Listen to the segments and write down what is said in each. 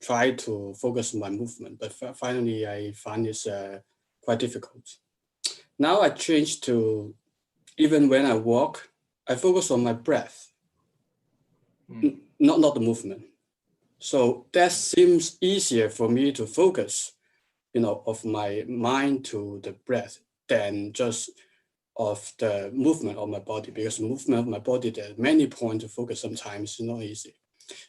try to focus on my movement, but finally I find it's quite difficult. Now I changed to, even when I walk, I focus on my breath, not the movement. So that seems easier for me to focus, of my mind to the breath than just of the movement of my body, because the movement of my body, there are many points to focus sometimes, it's not easy.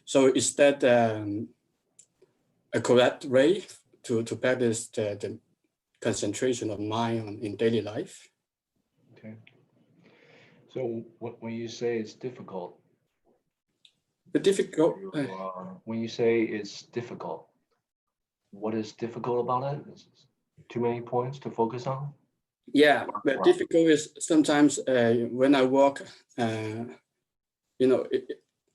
So is that a correct way to practice the concentration of mind in daily life? Okay. So when you say it's difficult, The difficult, when you say it's difficult, what is difficult about it? Is too many points to focus on? yeah, but difficult is sometimes when I walk, I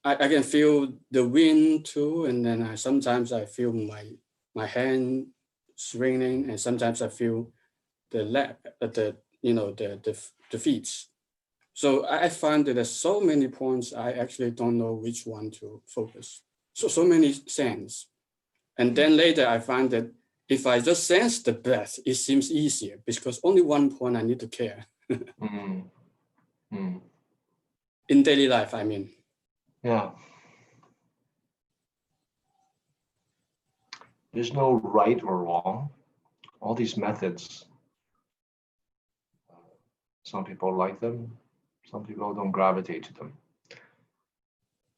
can feel the wind too, and then sometimes I feel my hand swinging, and sometimes I feel the leg, the feet. So I find that there's so many points I actually don't know which one to focus. So many sense, and then later I find that if I just sense the breath, it seems easier because only one point I need to care. In daily life, I mean. Yeah. There's no right or wrong. All these methods, some people like them, some people don't gravitate to them.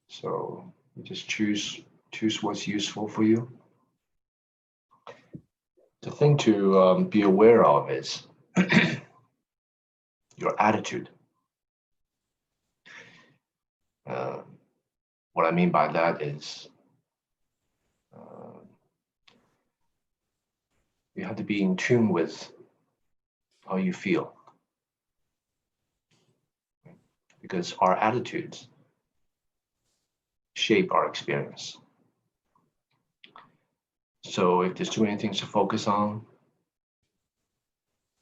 So you just choose what's useful for you. The thing to be aware of is your attitude. What I mean by that is you have to be in tune with how you feel, because our attitudes shape our experience. So if there's too many things to focus on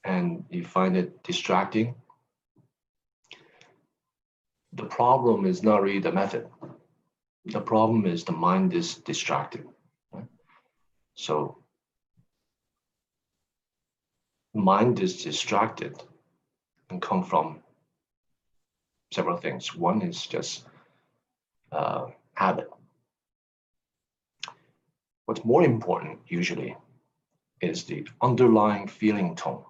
and you find it distracting, the problem is not really the method. The problem is the mind is distracted. Right? So mind is distracted and come from several things. One is just habit. What's more important usually is the underlying feeling tone.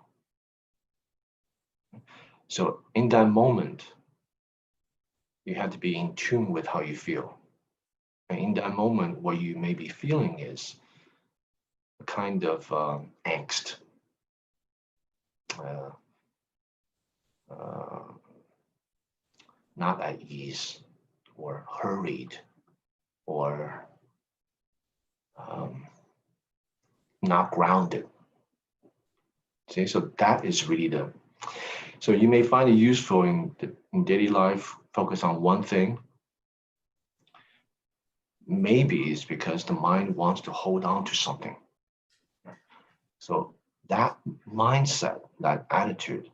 So in that moment, you have to be in tune with how you feel. And in that moment, what you may be feeling is a kind of angst, not at ease, or hurried, or not grounded. See, so that is really so you may find it useful in daily life, focus on one thing. Maybe it's because the mind wants to hold on to something. So that mindset, that attitude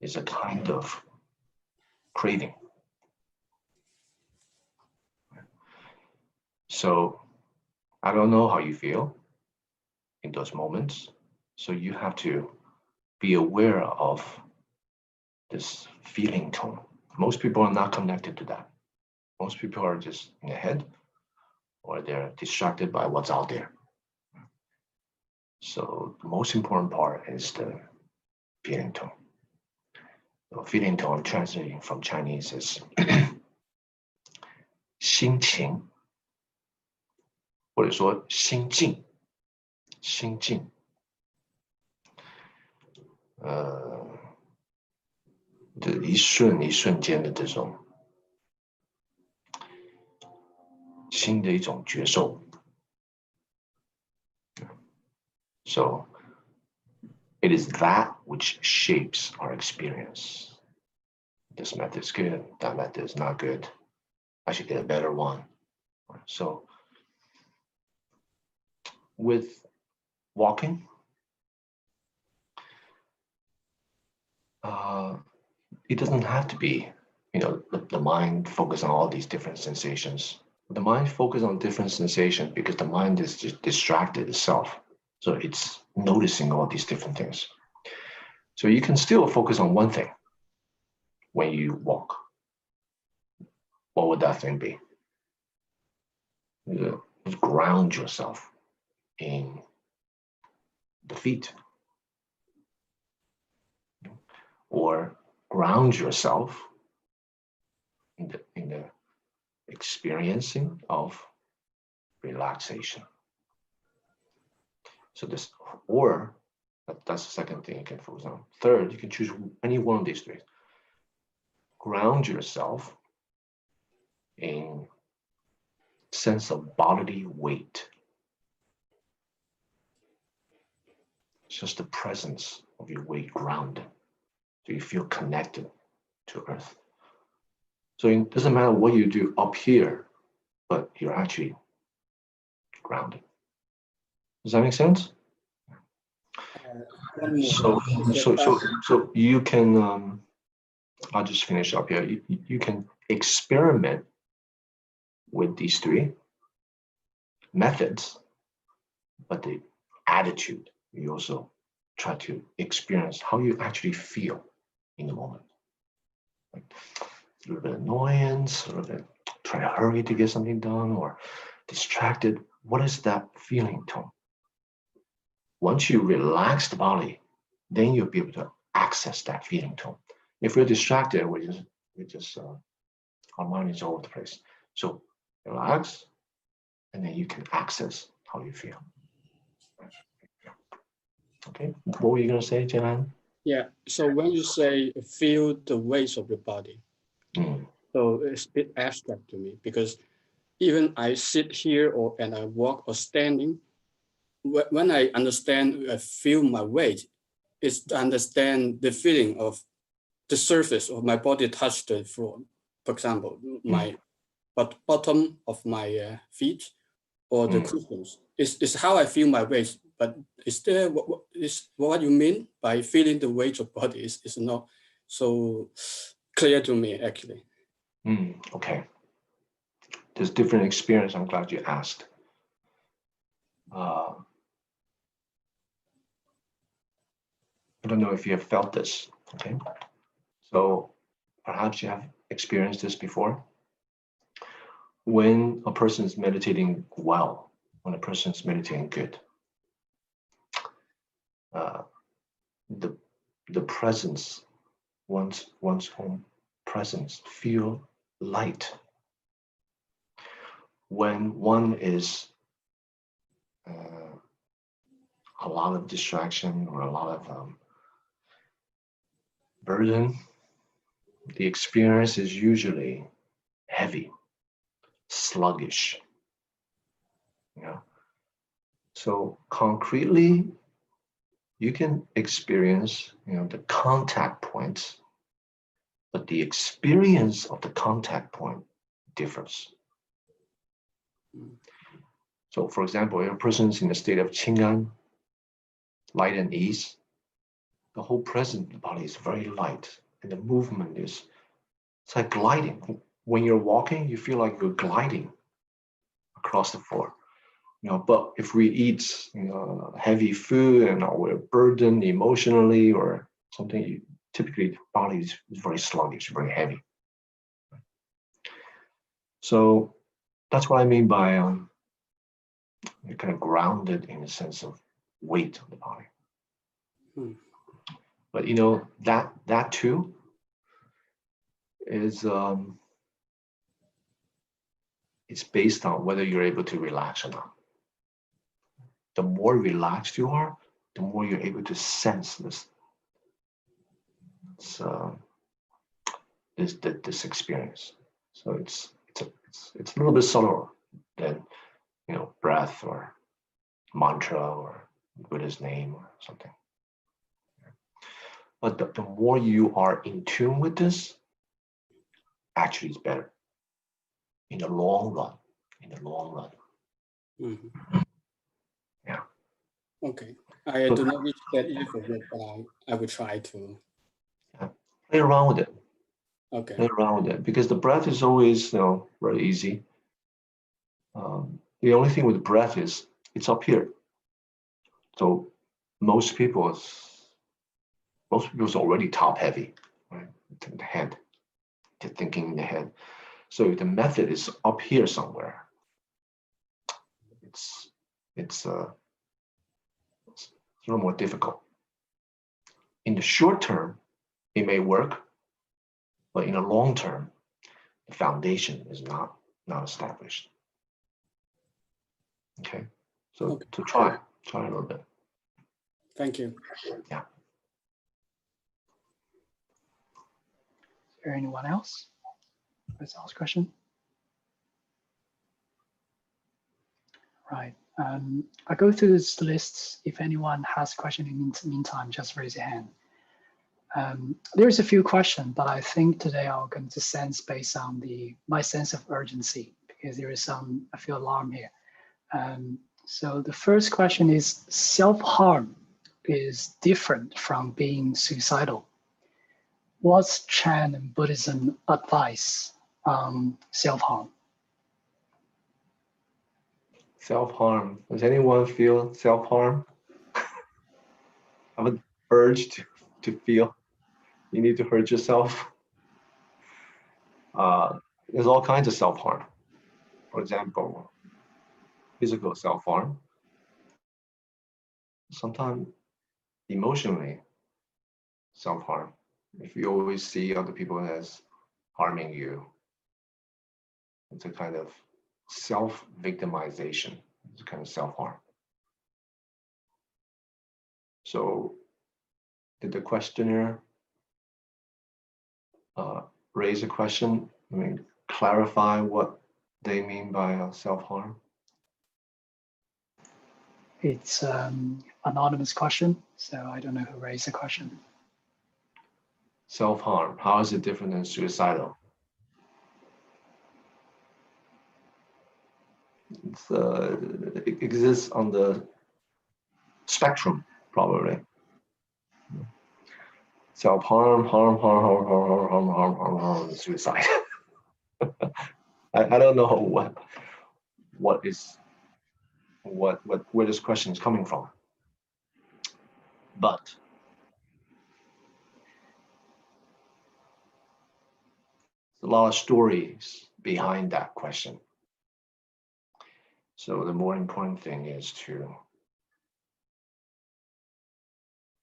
is a kind of craving. So I don't know how you feel in those moments. So you have to be aware of this feeling tone. Most people are not connected to that. Most people are just in their head, or they're distracted by what's out there. So the most important part is the feeling tone. So feeling tone, translating from Chinese, is 心情，或者说心境，心境。这一瞬一瞬间的这种新的一种觉受。So it is that which shapes our experience. This method is good, that method is not good. I should get a better one. So with walking, it doesn't have to be, the mind focus on all these different sensations. The mind focuses on different sensations because the mind is just distracted itself. So it's noticing all these different things. So you can still focus on one thing when you walk. What would that thing be? You ground yourself in the feet, or ground yourself in the experiencing of relaxation. So this, or that's the second thing you can focus on. Third, you can choose any one of these three. Ground yourself in sense of bodily weight. It's just the presence of your weight grounded. So you feel connected to earth. So it doesn't matter what you do up here, but you're actually grounded. Does that make sense? One more. So you can, I'll just finish up here. You can experiment with these three methods, but the attitude, you also try to experience how you actually feel in the moment. Like a little bit of annoyance, a little bit trying to hurry to get something done, or distracted. What is that feeling tone? Once you relax the body, then you'll be able to access that feeling tone. If we're distracted, our mind is all over the place. So relax, and then you can access how you feel. Okay, what were you gonna say, Jian? Yeah. So when you say feel the weight of your body, so it's a bit abstract to me, because even I sit here and I walk or standing, when I understand, I feel my weight, is to understand the feeling of the surface of my body touch the floor. For example, my bottom of my feet or the cushions is how I feel my weight. But is there what you mean by feeling the weight of body is not so clear to me actually. Okay, there's different experience. I'm glad you asked. I don't know if you have felt this. Okay, so perhaps you have experienced this before. When a person is meditating well, when a person is meditating good, the presence, one's own presence, feel light. When one is a lot of distraction or a lot of burden, the experience is usually heavy, sluggish. You know? So concretely, you can experience, the contact points, but the experience of the contact point differs. So, for example, if a person is in a state of Qing'an, light and ease, the whole present body is very light, and the movement it's like gliding. When you're walking, you feel like you're gliding across the floor. But if we eat heavy food and we're burdened emotionally or something, typically the body is very sluggish, very heavy. So that's what I mean by you're kind of grounded in the sense of weight of the body. But that too is it's based on whether you're able to relax or not. The more relaxed you are, the more you're able to sense this experience. So it's a little bit subtler than breath or mantra or Buddha's name or something. But the more you are in tune with this, actually it's better in the long run. Yeah. Okay. I do not reach that level yet, but I will try to. Play around with it. Okay. Play around with it because the breath is always very easy. The only thing with breath is it's up here. So most people's already top heavy, right? The head, the thinking in the head. So if the method is up here somewhere, it's a little more difficult. In the short term, it may work, but in the long term, the foundation is not established. Okay, so Okay. to try a little bit. Thank you. Yeah. Is there anyone else? Let's ask a question. Right. I go through this list. If anyone has a question in the meantime, just raise your hand. There's a few questions, but I think today I'm going to sense based on my sense of urgency, because there is I feel alarm here. So the first question is, self-harm is different from being suicidal. What's Chan and Buddhism advice on self-harm? Self-harm. Does anyone feel self-harm? Have an urge to feel you need to hurt yourself? There's all kinds of self-harm. For example, physical self-harm. Sometimes emotionally self-harm. If you always see other people as harming you, it's a kind of self-victimization. It's a kind of self-harm. So did the questioner raise a question? I mean, clarify what they mean by self-harm? It's anonymous question, so I don't know who raised the question. Self-harm, how is it different than suicidal? It exists on the spectrum, probably. Self-harm, harm, suicide. I don't know where this question is coming from. But there's a lot of stories behind that question. So the more important thing is to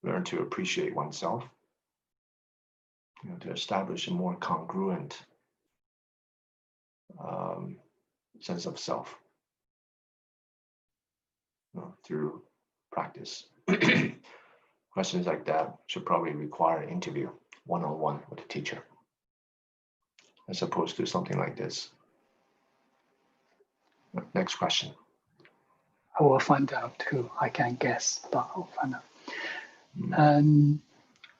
learn to appreciate oneself, to establish a more congruent sense of self through practice. Questions like that should probably require an interview one-on-one with a teacher, as opposed to something like this. Next question. I will find out who. I can't guess, but I'll find out.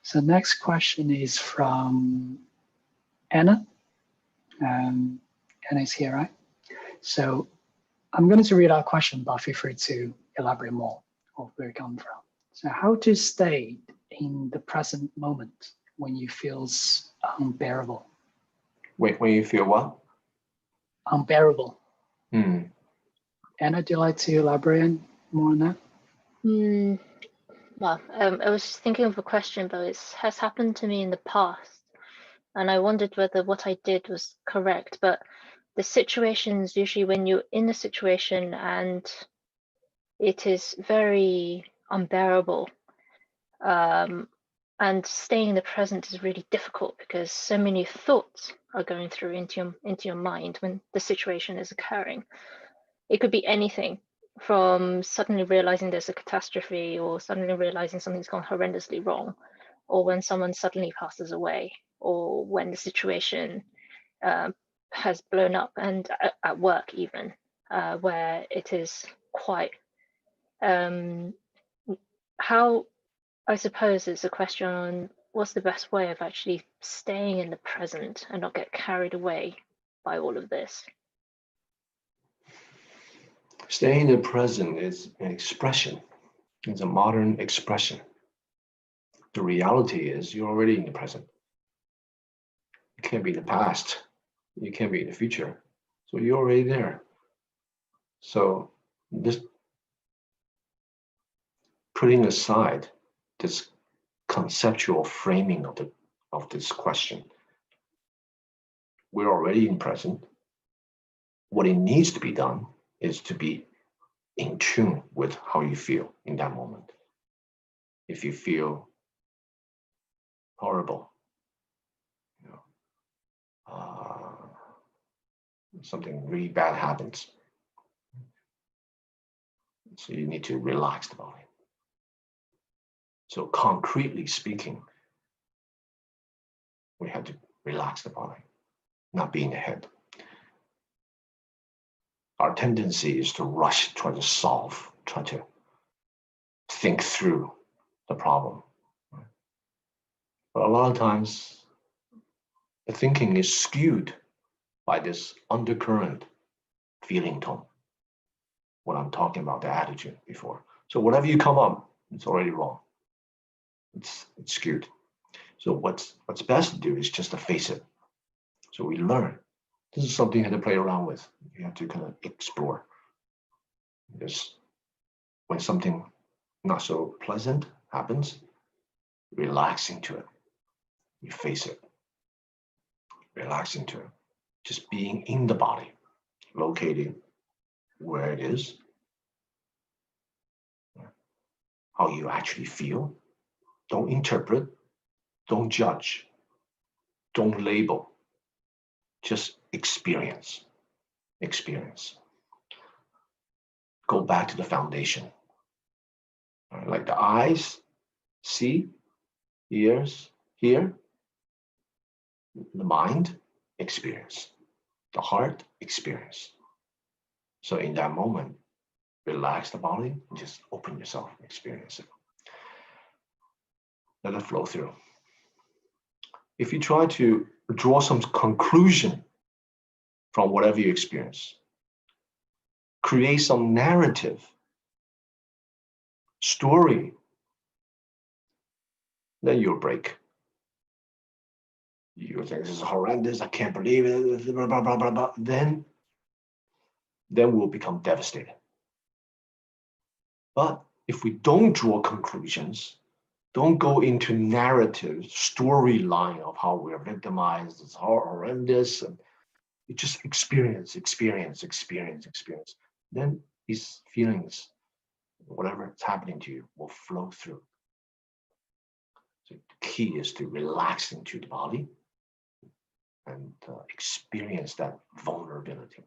So next question is from Anna. Anna is here, right? So I'm going to read our question, but feel free to elaborate more of where it comes from. So how to stay in the present moment when you feel unbearable? Wait, when you feel what? Unbearable. Anna, do you like to elaborate more on that? Well, I was thinking of a question, but it has happened to me in the past, and I wondered whether what I did was correct. But the situations, usually when you're in a situation and it is very unbearable, and staying in the present is really difficult because so many thoughts are going through into your mind when the situation is occurring. It could be anything, from suddenly realizing there's a catastrophe, or suddenly realizing something's gone horrendously wrong, or when someone suddenly passes away, or when the situation has blown up, and at work even, where it is quite how, I suppose it's a question on what's the best way of actually staying in the present and not get carried away by all of this. Staying in the present is an expression. It's a modern expression. The reality is you're already in the present. You can't be in the past. You can't be in the future. So you're already there. So this putting aside this conceptual framing of this question, we're already in present. What it needs to be done is to be in tune with how you feel in that moment. If you feel horrible, you know, something really bad happens, so you need to relax the body. So concretely speaking, we have to relax the body, not be in the head. Our tendency is to rush, try to solve, try to think through the problem. But a lot of times, the thinking is skewed by this undercurrent feeling tone. What I'm talking about, the attitude before. So whatever you come up, it's already wrong. It's skewed. So what's best to do is just to face it. So we learn. This is something you have to play around with. You have to kind of explore. Because when something not so pleasant happens, relax into it. You face it. Relax into it. Just being in the body, locating where it is, how you actually feel. Don't interpret, don't judge, don't label. Just experience. Go back to the foundation. Like the eyes, see, ears, hear. The mind, experience. The heart, experience. So in that moment, relax the body and just open yourself, experience it. Let it flow through. If you try to draw some conclusion from whatever you experience, create some narrative, story, then you'll break. You think this is horrendous, I can't believe it, blah, blah, blah, blah, blah. Then we'll become devastated. But if we don't draw conclusions, don't go into narrative, storyline of how we're victimized, it's horrendous, and you just experience. Then these feelings, whatever is happening to you, will flow through. So the key is to relax into the body and experience that vulnerability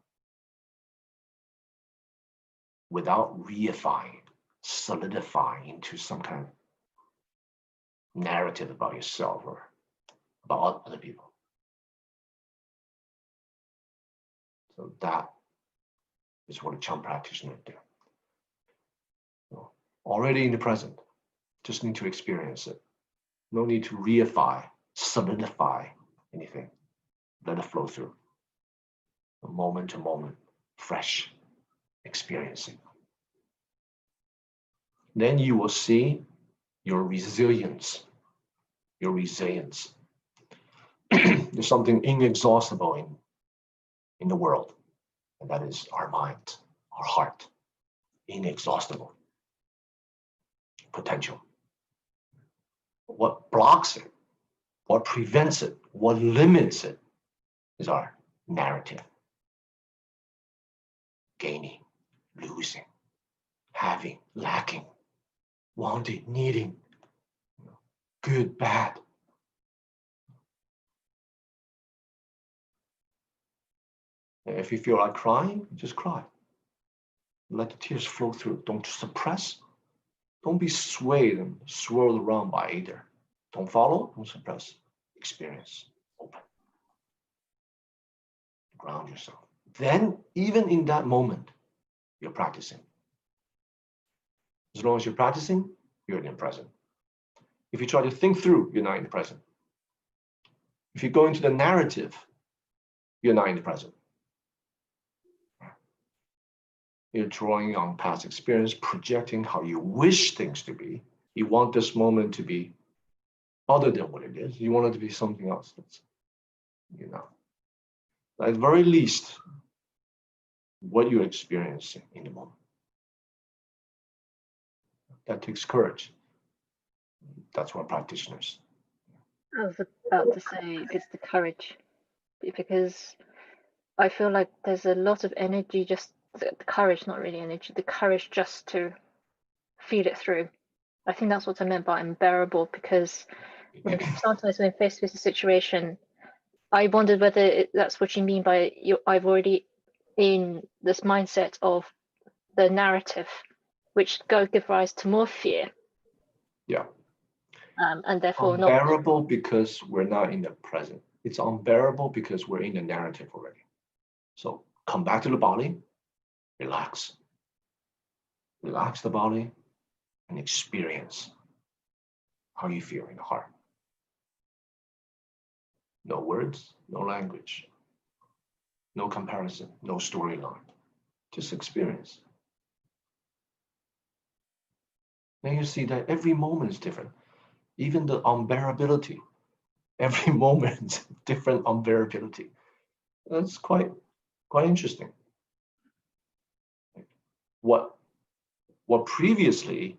without reifying, solidifying into some kind of narrative about yourself or about other people. So that is what a Chan practitioner do. So already in the present, just need to experience it. No need to reify, solidify anything. Let it flow through. Moment to moment, fresh, experiencing. Then you will see your resilience. There's something inexhaustible in the world, and that is our mind, our heart. Inexhaustible potential. What blocks it, what prevents it, what limits it is our narrative. Gaining, losing, having, lacking, wanting, needing, good, bad. And if you feel like crying, just cry. Let the tears flow through. Don't suppress. Don't be swayed and swirled around by either. Don't follow, don't suppress. Experience, open. Ground yourself. Then, even in that moment, you're practicing. As long as you're practicing, you're in the present. If you try to think through, you're not in the present. If you go into the narrative, you're not in the present. You're drawing on past experience, projecting how you wish things to be. You want this moment to be other than what it is. You want it to be something else. That's, at the very least, what you're experiencing in the moment. That takes courage. That's what practitioners. I was about to say it's the courage, because I feel like there's a lot of energy, just the courage, not really energy, the courage just to feed it through. I think that's what I meant by unbearable, because sometimes when faced with a situation, I wondered whether that's what you mean by I've already in this mindset of the narrative, which give rise to more fear. Yeah. And therefore not unbearable because we're not in the present. It's unbearable because we're in the narrative already. So come back to the body, relax. Relax the body and experience how you feel in the heart. No words, no language, no comparison, no storyline. Just experience. Then you see that every moment is different. Even the unbearability, every moment, different unbearability. That's quite interesting. What previously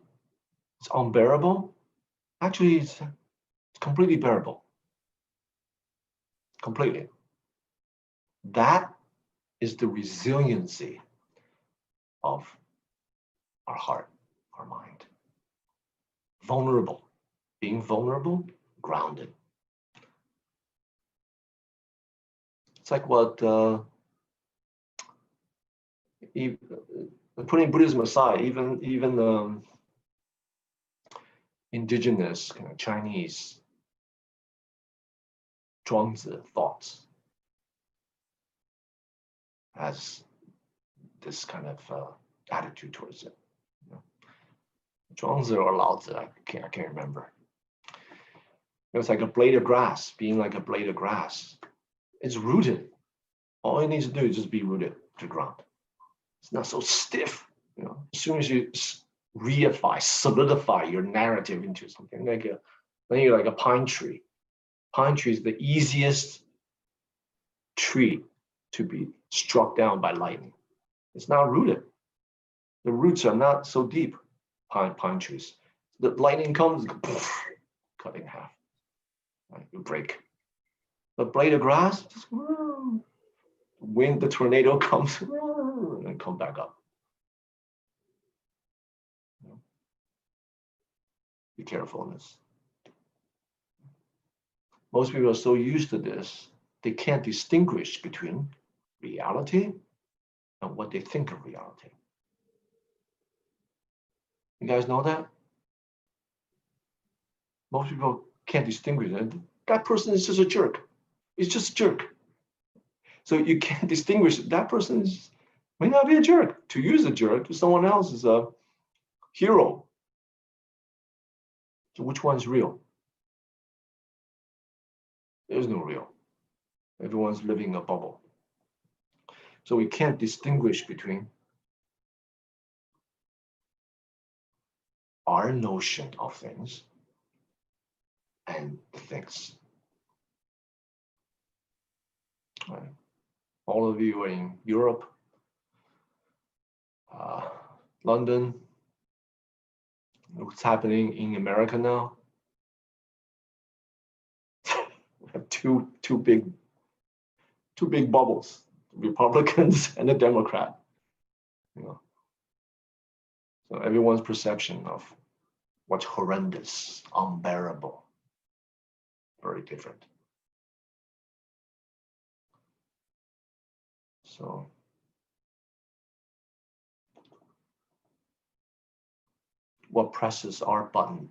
is unbearable, actually it's completely bearable. Completely. That is the resiliency of our heart, our mind. Vulnerable. Being vulnerable, grounded. It's like what, putting Buddhism aside, even indigenous kind of Chinese Zhuangzi thoughts has this kind of attitude towards it. You know? Zhuangzi or Laozi, I can't remember. It was like a blade of grass, being like a blade of grass. It's rooted. All it needs to do is just be rooted to ground. It's not so stiff. You know, as soon as you solidify your narrative into something then you're like a pine tree. Pine tree is the easiest tree to be struck down by lightning. It's not rooted. The roots are not so deep. Pine trees. The lightning comes, cut in half. Right? You break. The blade of grass, just wind, the tornado comes and come back up. Be careful in this. Most people are so used to this, they can't distinguish between reality and what they think of reality. You guys know that? Most people can't distinguish it. That person is just a jerk. He's just a jerk. So you can't distinguish that person may not be a jerk. To use a jerk, to someone else is a hero. So which one's real? There's no real. Everyone's living in a bubble. So we can't distinguish between our notion of things and the things. Right. All of you are in Europe, London. What's happening in America now? We have two big bubbles: the Republicans and the Democrat. You know, so everyone's perception of what's horrendous, unbearable, very different. So what presses our button?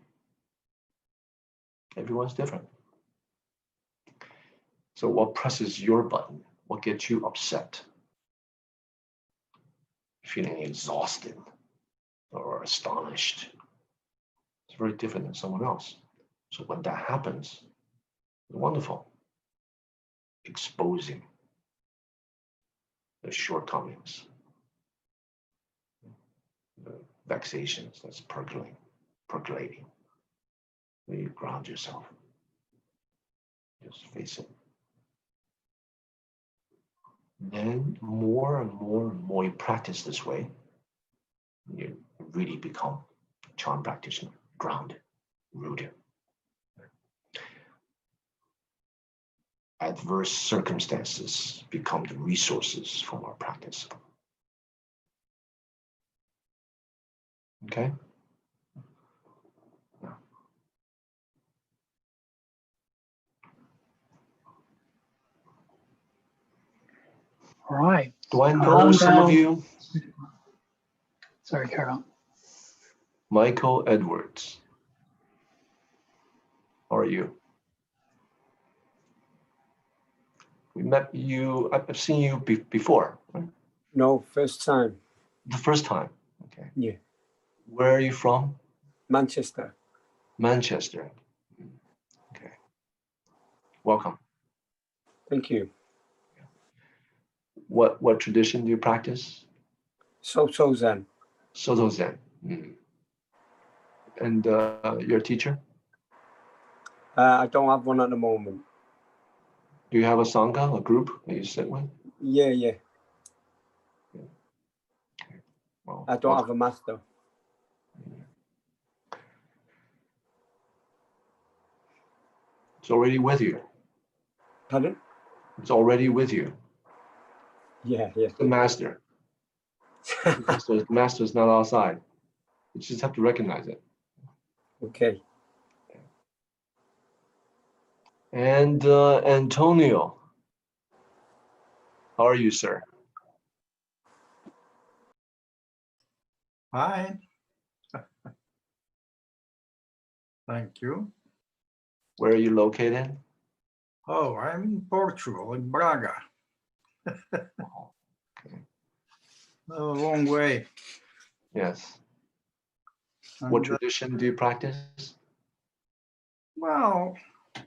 Everyone's different. So what presses your button? What gets you upset? Feeling exhausted or astonished? It's very different than someone else. So when that happens, wonderful. Exposing the shortcomings, the vexations that's percolating. When you ground yourself, just face it. Then more and more and more you practice this way, you really become charm practitioner, grounded, rooted. Adverse circumstances become the resources from our practice. Okay? All right. Do I know some of you? Sorry, Carol. Michael Edwards. How are you? We met you, I've seen you before, right? No, first time. The first time. Okay. Yeah. Where are you from? Manchester. Manchester. Okay. Welcome. Thank you. What tradition do you practice? Soto Zen. Soto Zen. And your teacher? I don't have one at the moment. Do you have a sangha, a group that you sit with? Yeah. Well, I don't have a master. It's already with you. Pardon? It's already with you. Yeah. It's the master. The master is not outside. You just have to recognize it. Okay. And Antonio, how are you, sir? Fine. Thank you. Where are you located? Oh, I'm in Portugal, in Braga. Okay. A long way. Yes. And, What tradition do you practice? well,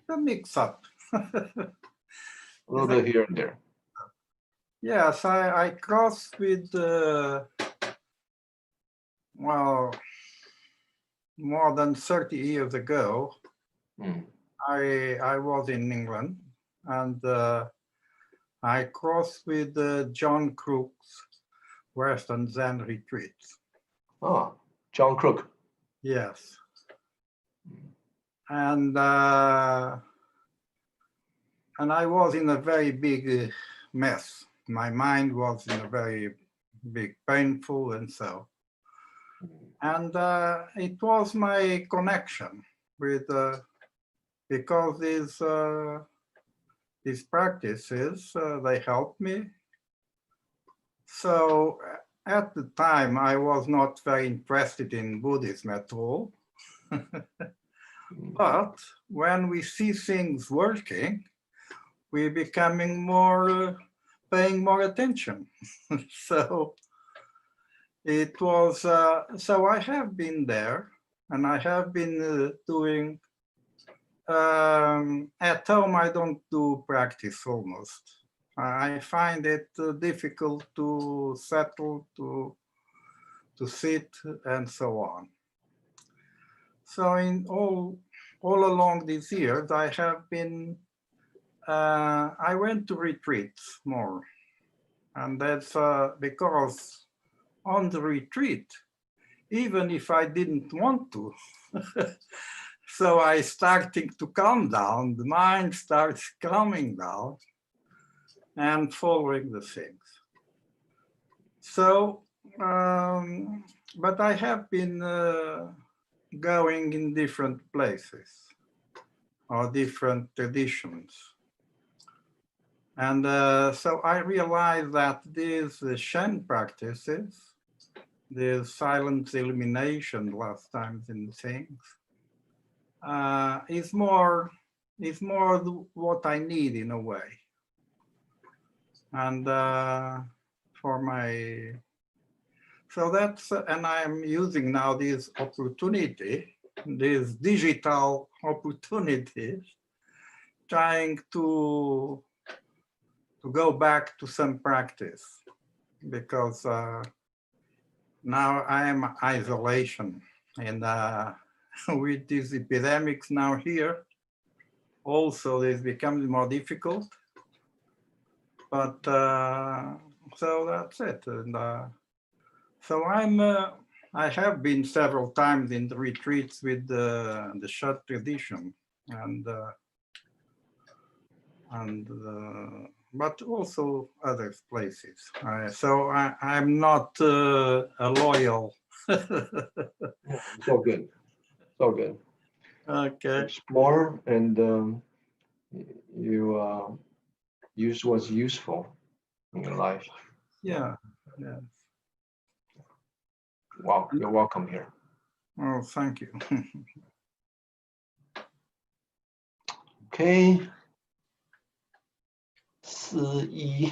the mix up. A little bit here and there. Yes, I crossed with, well, more than 30 years ago. I was in England, and I crossed with John Crook's Western Zen retreats. Oh, John Crook. Yes. And I was in a very big mess. My mind was in a very big, painful, and so. And it was my connection with, because these practices, they helped me. So at the time, I was not very interested in Buddhism at all. But when we see things working, we're becoming more, paying more attention. So it was, so I have been there, and I have been doing, at home I don't do practice almost. I find it difficult to settle, to sit, and so on. So in all along these years, I have been, I went to retreats more. And that's because on the retreat, even if I didn't want to, so I starting to calm down, the mind starts calming down and following the things. So, but I have been going in different places or different traditions. And so I realized that these Shen practices, these silent elimination last times in things, is more what I need in a way. And for my, so that's, and I'm using now this opportunity, these digital opportunities, trying to go back to some practice, because now I am isolation, and with these epidemics now here, also this becomes more difficult. but so that's it. And so I have been several times in the retreats with the shut tradition, but also other places. So I'm not a loyal. It's all good. It's all good. Okay. Explore and you use what's useful in your life. Yeah. Yeah. Wow, you're welcome here. Oh, thank you. Okay. 司仪.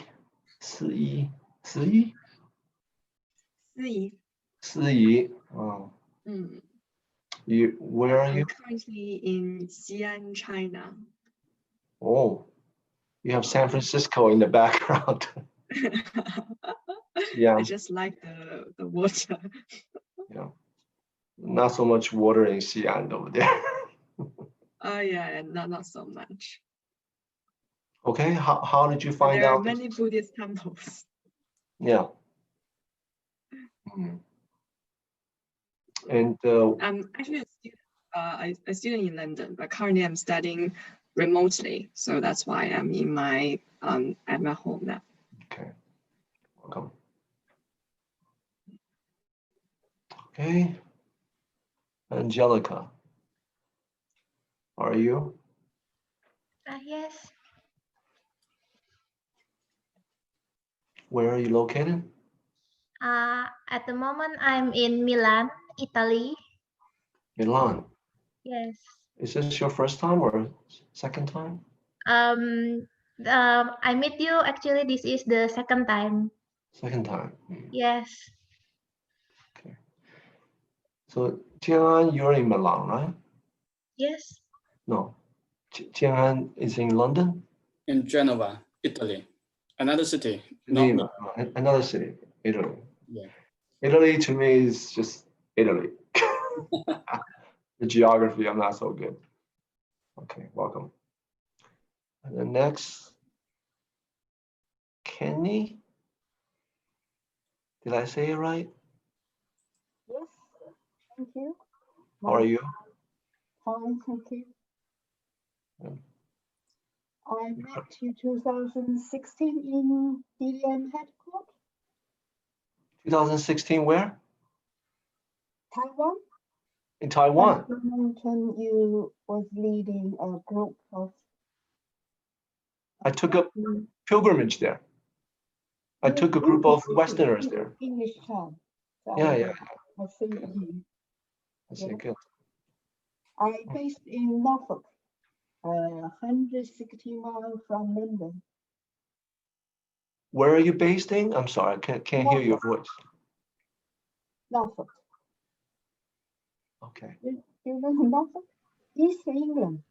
Oh, where are you? I'm currently in Xi'an, China. Oh, you have San Francisco in the background. Yeah. I just like the water. Yeah. Not so much water in Xi'an over there. Oh yeah, not so much. Okay, how did you But find there are out? many Buddhist temples. Yeah. Mhm. And I'm actually a student in London, but currently I'm studying remotely, so that's why I'm in my at my home now. okay, welcome. Okay, Angelica, are you? Yes. Where are you located? At the moment, I'm in Milan, Italy. Milan. Yes. Is this your first time or second time? I met you. Actually, this is the second time. Second time. Yes. Okay. So Tian'an, you're in Milan, right? Yes. No. Tian'an is in London? In Genova, Italy, another city. Geneva, another city, Italy. Yeah. Italy to me is just Italy. The geography, I'm not so good. Okay, welcome. And then next, Kenny. Did I say it right? Yes, thank you. How are you? Fine, thank you. Yeah. I met you 2016 in DDM headquarters, 2016, where? Taiwan. In Taiwan. You mentioned you was leading a group of. I took a pilgrimage there. I took a group of Westerners there. English town. So Yeah. I see you. I say good. I based in Norfolk, 160 miles from London. Where are you based in? I'm sorry, I can't hear your voice. Norfolk. Okay. You know Norfolk? East England.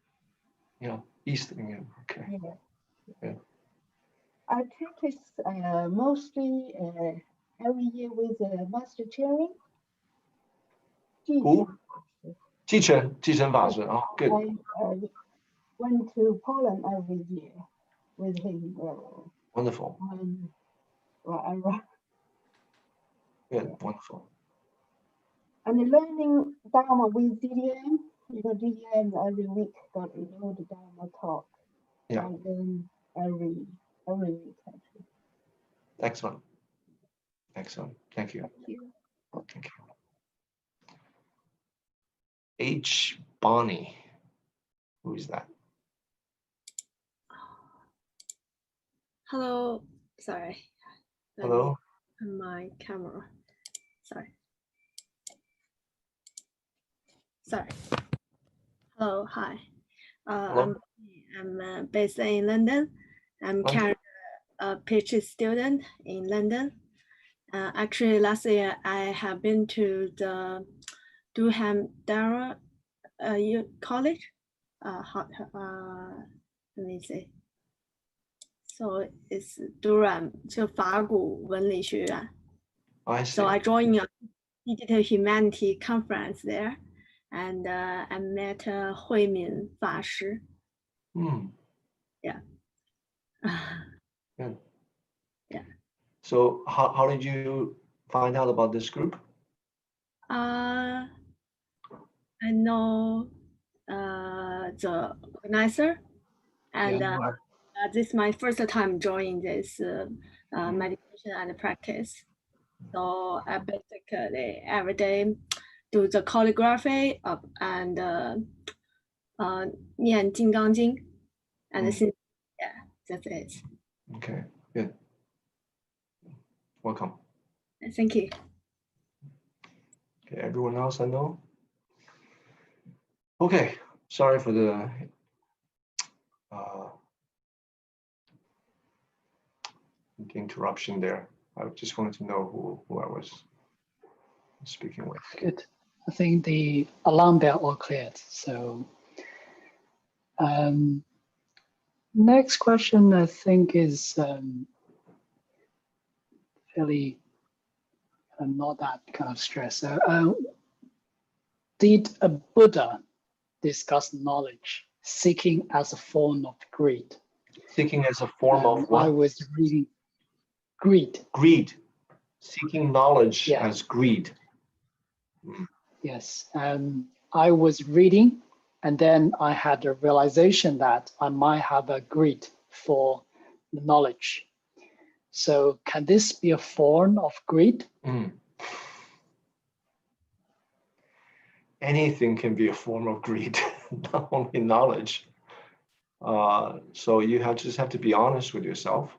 Yeah, East England. Okay. Yeah. I practice mostly every year with master chairing. Who? 继承法师. Oh, good. I went to Poland every year with him. Wonderful. Good, wonderful. And learning Dharma with DDM. You know, DDM every week got the Dharma talk. Yeah. I learn every week actually. Excellent. Excellent. Thank you. Thank you. Oh, thank you. H. Bonnie. Who is that? Hello, sorry. Hello. My camera. Sorry. Hello, hi. Hello. I'm based in London. I'm currently a PhD student in London. Actually, last year I have been to the Durham Dara College. Let me see. So it's Durham, 就法古文理学院. I see. So I joined a digital humanity conference there, and I met Hui Min 法师. Yeah. Good. So how did you find out about this group? I know the organizer, and this is my first time joining this meditation and practice. So I basically every day do the calligraphy and 念金刚经 and yeah, that's it. Okay, good. Welcome. Thank you. Okay, everyone else I know? Okay, sorry for the interruption there. I just wanted to know who I was speaking with. Good. I think the alarm bell all cleared. So next question I think is fairly not that kind of stress. Did a Buddha discuss knowledge seeking as a form of greed? Seeking as a form of what? I was reading greed. Greed. Seeking knowledge as greed. Yes. I was reading, and then I had a realization that I might have a greed for knowledge. So can this be a form of greed? Anything can be a form of greed, not only knowledge. So you just have to be honest with yourself.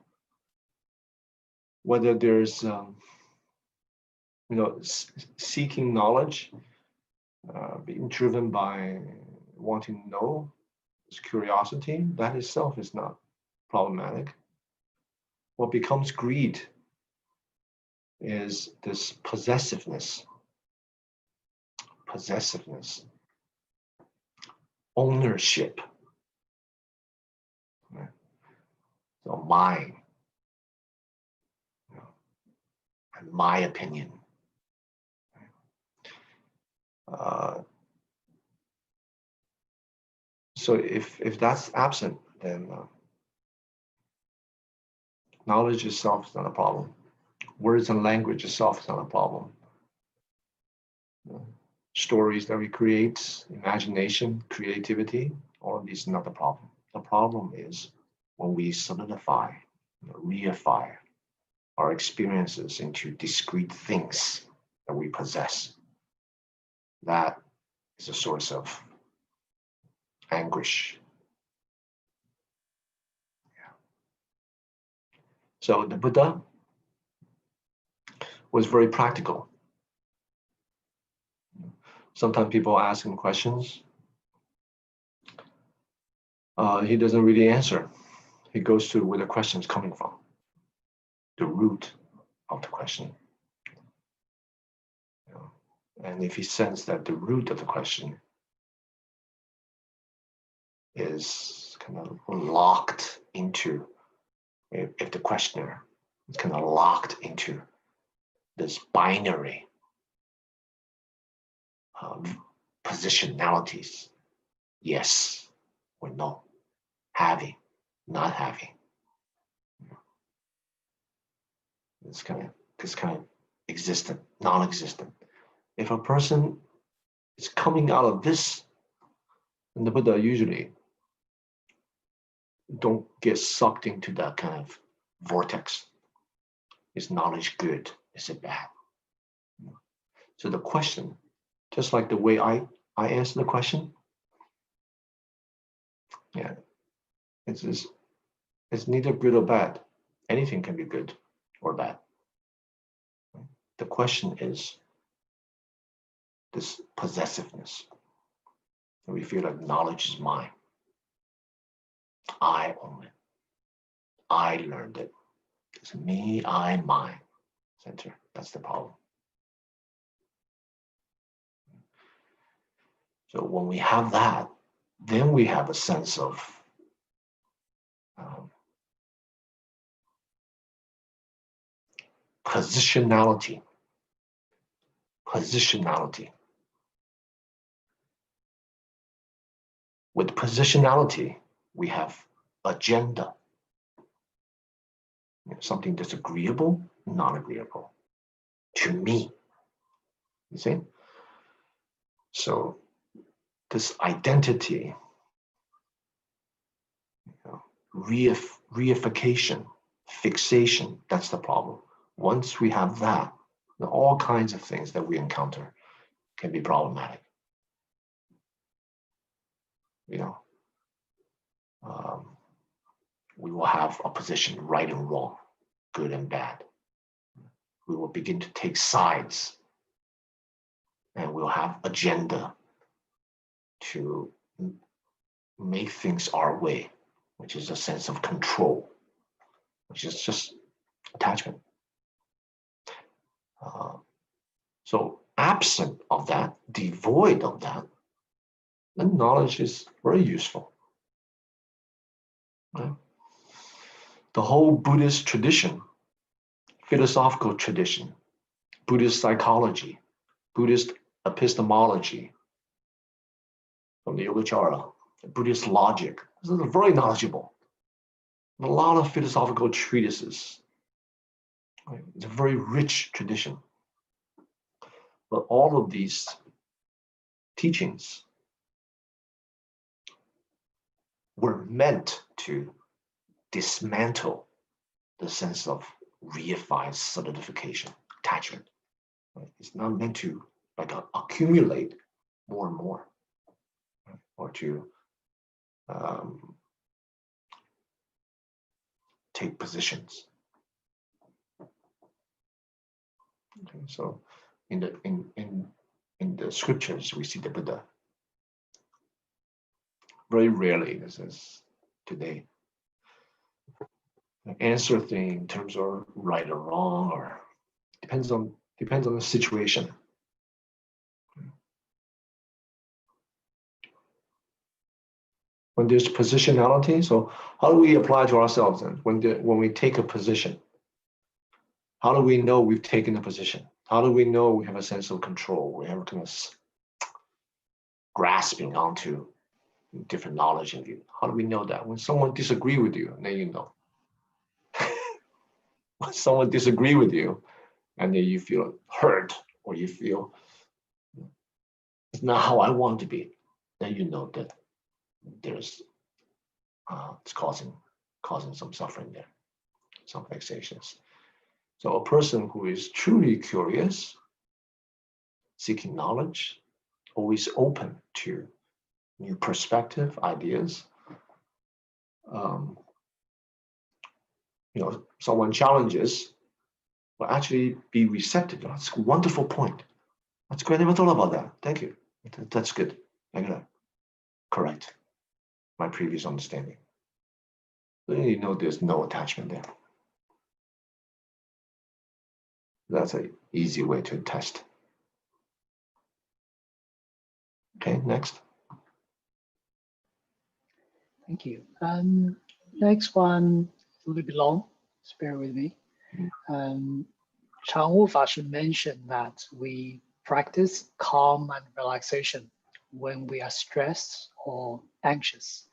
Whether there's, seeking knowledge, being driven by wanting to know, it's curiosity, that itself is not problematic. What becomes greed is this possessiveness, ownership. So mine, and my opinion. So if that's absent, then knowledge itself is not a problem. Words and language itself is not a problem. Stories that we create, imagination, creativity, all of these are not the problem. The problem is when we solidify, reify our experiences into discrete things that we possess. That is a source of anguish. So the Buddha was very practical. Sometimes people ask him questions. He doesn't really answer. He goes to where the question is coming from, the root of the question. And if he senses that the root of the question is kind of locked into, if the questioner is kind of locked into this binary positionalities, yes or no, having, not having. This kind of existent, non-existent. If a person is coming out of this, and the Buddha usually don't get sucked into that kind of vortex. Is knowledge good? Is it bad? So the question, just like the way I answer the question, it's neither good or bad. Anything can be good or bad. The question is this possessiveness. We feel like knowledge is mine. I own it. I learned it. It's me, I, mine. Center. That's the problem. So when we have that, then we have a sense of positionality. With positionality, we have agenda. Something that's agreeable non-agreeable to me. You see? So this identity, reification, fixation, that's the problem. Once we have that, all kinds of things that we encounter can be problematic. We will have a position, right and wrong, good and bad. We will begin to take sides, and we'll have agenda to make things our way, which is a sense of control, which is just attachment. So absent of that, devoid of that, then knowledge is very useful. Right? The whole Buddhist tradition, philosophical tradition, Buddhist psychology, Buddhist epistemology, from the Yogacara, Buddhist logic, this is very knowledgeable. A lot of philosophical treatises. Right? It's a very rich tradition. But all of these teachings were meant to dismantle the sense of reified solidification, attachment. Right? It's not meant to accumulate more and more, right? Or to take positions. Okay, so in the scriptures, we see the Buddha. Very rarely, this is today, answer thing in terms of right or wrong, or depends on the situation. When there's positionality, so how do we apply to ourselves then? When we take a position, how do we know we've taken a position? How do we know we have a sense of control? We have kind of grasping onto different knowledge in you. How do we know that? When someone disagree with you, then you know. When someone disagree with you, and then you feel hurt, or you feel it's not how I want to be, then you know that there's it's causing some suffering there, some vexations. So a person who is truly curious, seeking knowledge, always open to new perspective, ideas. Someone challenges, will actually be receptive. That's a wonderful point. That's great. I never thought about that. Thank you. That's good. I'm gonna correct my previous understanding. So you know there's no attachment there. That's an easy way to test. Okay, next. Thank you. Next one, a little bit long, so bear with me. Changwu Fashi mentioned that we practice calm and relaxation when we are stressed or anxious.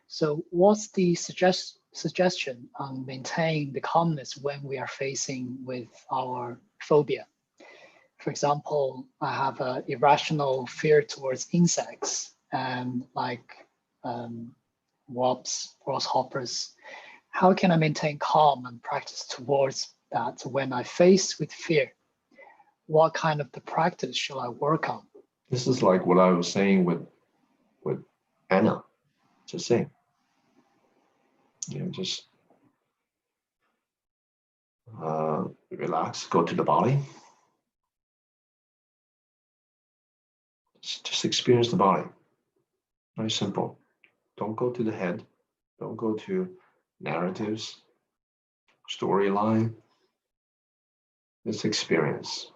So what's the suggestion on maintaining the calmness when we are facing with our phobia? For example, I have an irrational fear towards insects and wasps, grasshoppers. How can I maintain calm and practice towards that when I face with fear? What kind of the practice shall I work on? This is like what I was saying with Anna, just saying. Just relax, go to the body. Just experience the body. Very simple. Don't go to the head. Don't go to narratives, storyline. Just experience.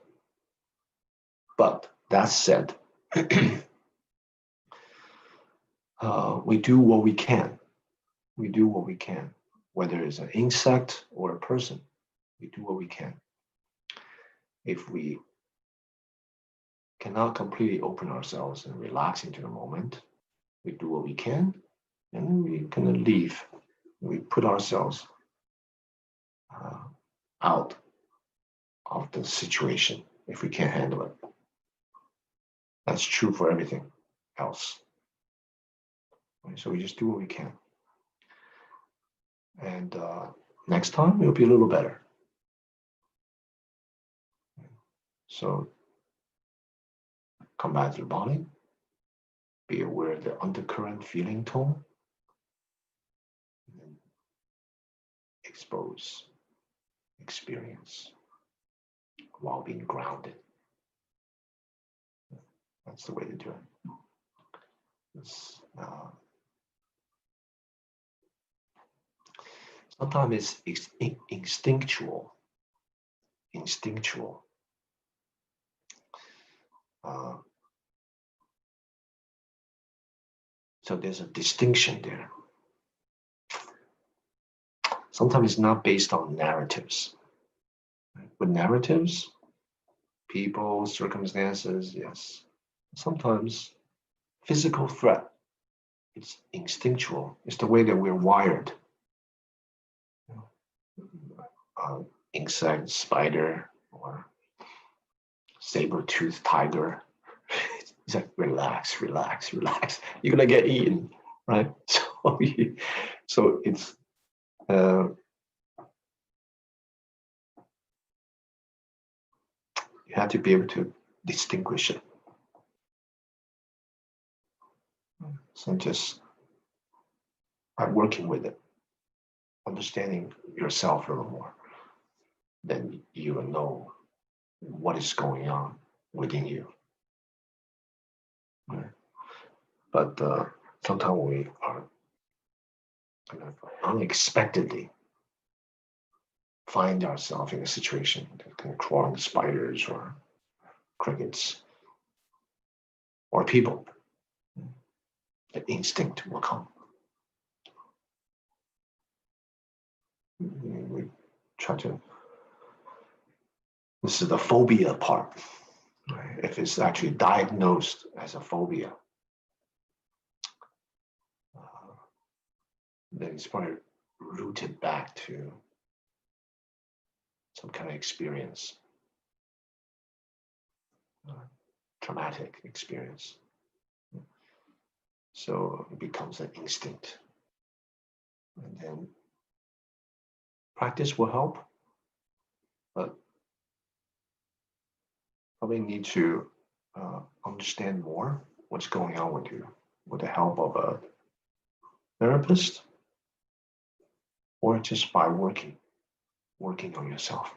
But that said, we do what we can. We do what we can. Whether it's an insect or a person, we do what we can. If we cannot completely open ourselves and relax into the moment, we do what we can, and we kind of leave. We put ourselves out of the situation if we can't handle it. That's true for everything else. So we just do what we can. And next time it'll be a little better. So come back to the body. Be aware of the undercurrent feeling tone. And then expose, experience while being grounded. That's the way to do it. Sometimes it's instinctual. So there's a distinction there. Sometimes it's not based on narratives. With narratives, people, circumstances, yes. Sometimes physical threat, it's instinctual. It's the way that we're wired. Insect, spider, or saber-toothed tiger. It's like, relax, relax, relax. You're gonna get eaten, right? So it's you have to be able to distinguish it. So just by working with it, understanding yourself a little more, then you will know what is going on within you. Right? But sometimes we are kind of unexpectedly find ourselves in a situation that can crawling spiders or crickets or people. The instinct will come. We try to. This is the phobia part. Right? If it's actually diagnosed as a phobia, then it's probably rooted back to some kind of experience, traumatic experience. So it becomes an instinct. And then practice will help, but probably need to understand more what's going on with you with the help of a therapist or just by working on yourself.